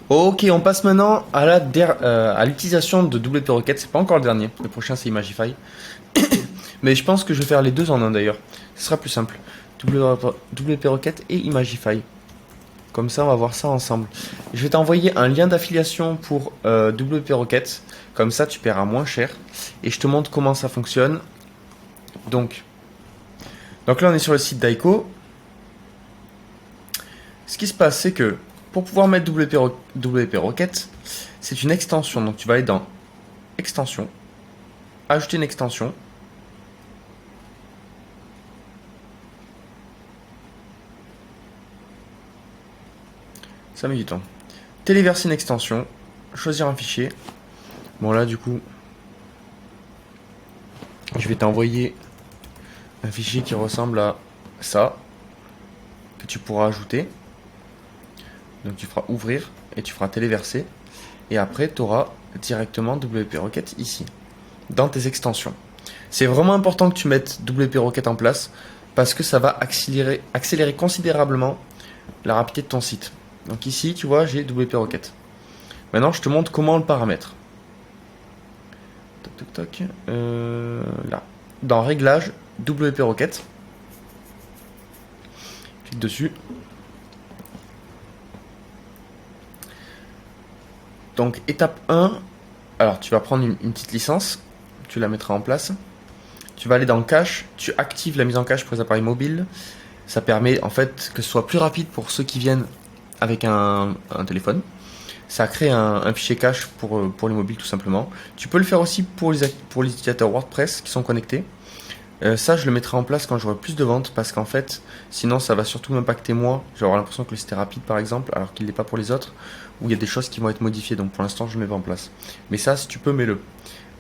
Ok, on passe maintenant à à l'utilisation de WP Rocket. C'est pas encore le dernier. Le prochain, c'est Imagify. Mais je pense que je vais faire les deux en un d'ailleurs. Ce sera plus simple. WP Rocket et Imagify. Comme ça, on va voir ça ensemble. Je vais t'envoyer un lien d'affiliation pour WP Rocket. Comme ça, tu paieras moins cher. Et je te montre comment ça fonctionne. Donc, là, on est sur le site d'Aiko. Ce qui se passe, c'est que pour pouvoir mettre WP Rocket, c'est une extension. Donc, tu vas aller dans Extension, ajouter une extension. Ça met du temps. Téléverser une extension, choisir un fichier. Bon là du coup, je vais t'envoyer un fichier qui ressemble à ça, que tu pourras ajouter. Donc tu feras ouvrir et tu feras téléverser. Et après tu auras directement WP Rocket ici, dans tes extensions. C'est vraiment important que tu mettes WP Rocket en place parce que ça va accélérer considérablement la rapidité de ton site. Donc ici, tu vois, j'ai WP Rocket. Maintenant, je te montre comment le paramètre. Toc, toc, toc. Là. Dans Réglages, WP Rocket. Clique dessus. Donc, étape 1. Alors, tu vas prendre une petite licence. Tu la mettras en place. Tu vas aller dans Cache. Tu actives la mise en cache pour les appareils mobiles. Ça permet, en fait, que ce soit plus rapide pour ceux qui viennent avec un téléphone. Ça crée un fichier cache pour les mobiles tout simplement. Tu peux le faire aussi pour les utilisateurs WordPress qui sont connectés. Ça, je le mettrai en place quand j'aurai plus de ventes parce qu'en fait, sinon ça va surtout m'impacter moi. Je vais avoir l'impression que le site est rapide par exemple, alors qu'il n'est pas pour les autres, où il y a des choses qui vont être modifiées. Donc pour l'instant, je ne le mets pas en place. Mais ça, si tu peux, mets-le.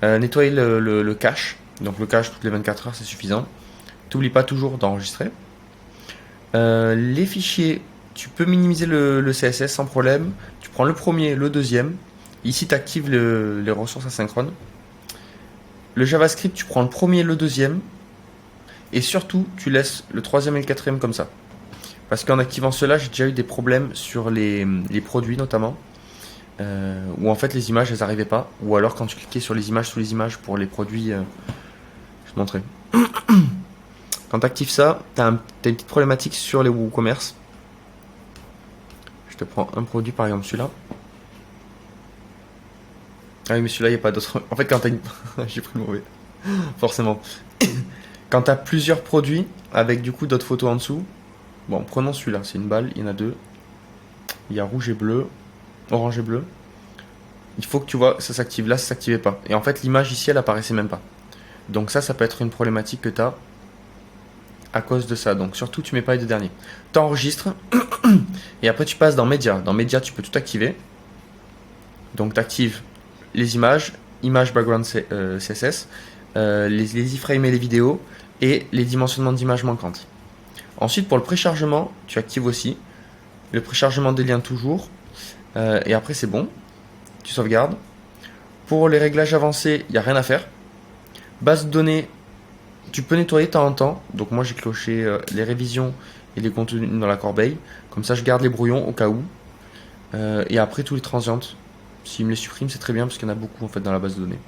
Nettoyer le cache. Donc le cache toutes les 24 heures, c'est suffisant. T'oublies pas toujours d'enregistrer. Les fichiers, tu peux minimiser le CSS sans problème. Tu prends le premier, le deuxième. Ici, tu actives les ressources asynchrones. Le JavaScript, tu prends le premier, le deuxième. Et surtout, tu laisses le troisième et le quatrième comme ça. Parce qu'en activant cela, j'ai déjà eu des problèmes sur les produits notamment. Où en fait les images, elles n'arrivaient pas. Ou alors quand tu cliquais sur les images sous les images pour les produits... je vais te montrer. Quand tu actives ça, tu as une petite problématique sur les WooCommerce. Je te prends un produit, par exemple celui-là. Ah oui, mais celui-là, il n'y a pas d'autre. En fait, quand tu as une... J'ai pris le mauvais. Forcément. Quand tu as plusieurs produits, avec du coup d'autres photos en dessous. Bon, prenons celui-là. C'est une balle, il y en a deux. Il y a rouge et bleu. Orange et bleu. Il faut que tu vois, ça s'active. Là, ça ne s'activait pas. Et en fait, l'image ici, elle apparaissait même pas. Donc ça peut être une problématique que tu as à cause de ça. Donc surtout, tu mets pas les deux derniers. Tu enregistres et après tu passes dans Média. Dans Média, tu peux tout activer. Donc tu actives les images, images background CSS, les iframes et les vidéos et les dimensionnements d'images manquantes. Ensuite, pour le préchargement, tu actives aussi le préchargement des liens toujours. Et après, c'est bon. Tu sauvegardes. Pour les réglages avancés, il n'y a rien à faire. Base de données, tu peux nettoyer de temps en temps. Donc moi j'ai cloché les révisions et les contenus dans la corbeille. Comme ça je garde les brouillons au cas où. Et après tous les transientes, s'il me les supprime c'est très bien parce qu'il y en a beaucoup en fait dans la base de données.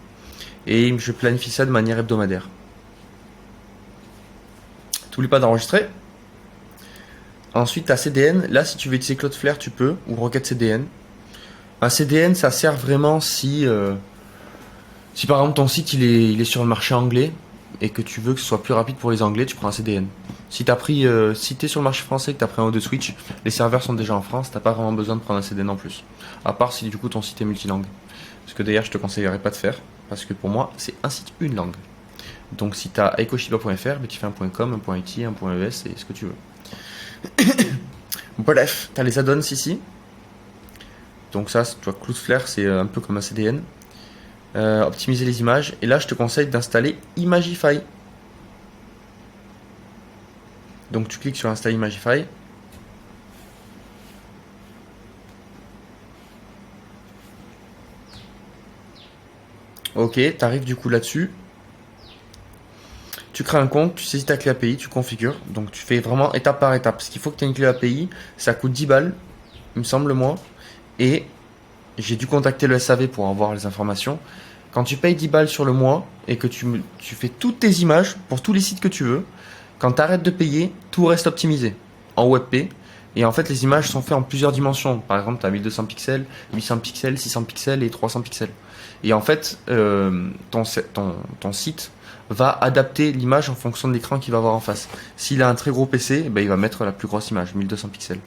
Et je planifie ça de manière hebdomadaire. T'oublies pas d'enregistrer. Ensuite ta CDN. Là si tu veux utiliser Cloudflare tu peux. Ou Rocket CDN. Un CDN ça sert vraiment si par exemple ton site il est sur le marché anglais et que tu veux que ce soit plus rapide pour les anglais, tu prends un CDN. Si t'es sur le marché français et que tu as pris un O2 Switch, les serveurs sont déjà en France, t'as pas vraiment besoin de prendre un CDN en plus. À part si du coup ton site est multilangue. Ce que d'ailleurs je te conseillerais pas de faire, parce que pour moi c'est un site une langue. Donc si tu as ecoshiba.fr, tu fais un .com, un .it, un .es et ce que tu veux. Bref, tu as les add-ons ici. Donc ça, tu vois, Cloudflare c'est un peu comme un CDN. Optimiser les images. Et là, je te conseille d'installer Imagify. Donc, tu cliques sur Installer Imagify. Ok, tu arrives du coup là-dessus. Tu crées un compte, tu saisis ta clé API, tu configures. Donc, tu fais vraiment étape par étape. Parce qu'il faut que tu aies une clé API. Ça coûte 10 balles, il me semble, moi. Et J'ai dû contacter le SAV pour avoir les informations. Quand tu payes 10 balles sur le mois et que tu fais toutes tes images pour tous les sites que tu veux, quand tu arrêtes de payer, tout reste optimisé en WebP. Et en fait, les images sont faites en plusieurs dimensions. Par exemple, tu as 1200 pixels, 800 pixels, 600 pixels et 300 pixels. Et en fait, ton site va adapter l'image en fonction de l'écran qu'il va avoir en face. S'il a un très gros PC, ben, il va mettre la plus grosse image, 1200 pixels.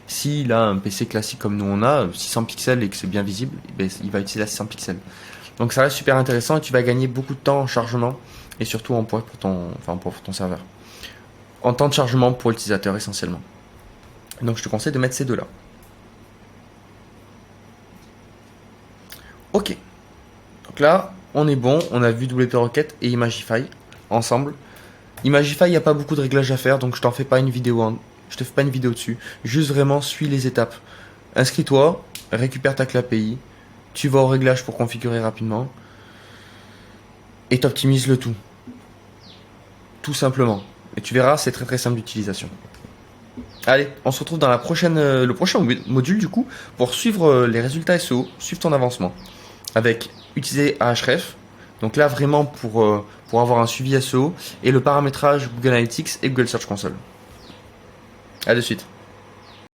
S'il a un PC classique comme nous on a, 600 pixels et que c'est bien visible, ben, il va utiliser la 600 pixels. Donc ça reste super intéressant et tu vas gagner beaucoup de temps en chargement et surtout en poids pour ton serveur. En temps de chargement pour l'utilisateur essentiellement. Donc je te conseille de mettre ces deux-là. Ok. Donc là, on est bon. On a vu WP Rocket et Imagify ensemble. Imagify, il n'y a pas beaucoup de réglages à faire, donc je t'en fais pas une vidéo. Je te fais pas une vidéo dessus. Juste vraiment, suis les étapes. Inscris-toi, récupère ta clé API, tu vas au réglage pour configurer rapidement et t'optimises le tout. Tout simplement. Et tu verras, c'est très très simple d'utilisation. Allez, on se retrouve dans le prochain module du coup pour suivre les résultats SEO, suivre ton avancement avec utiliser Ahref. Donc là vraiment pour avoir un suivi SEO et le paramétrage Google Analytics et Google Search Console. À de suite.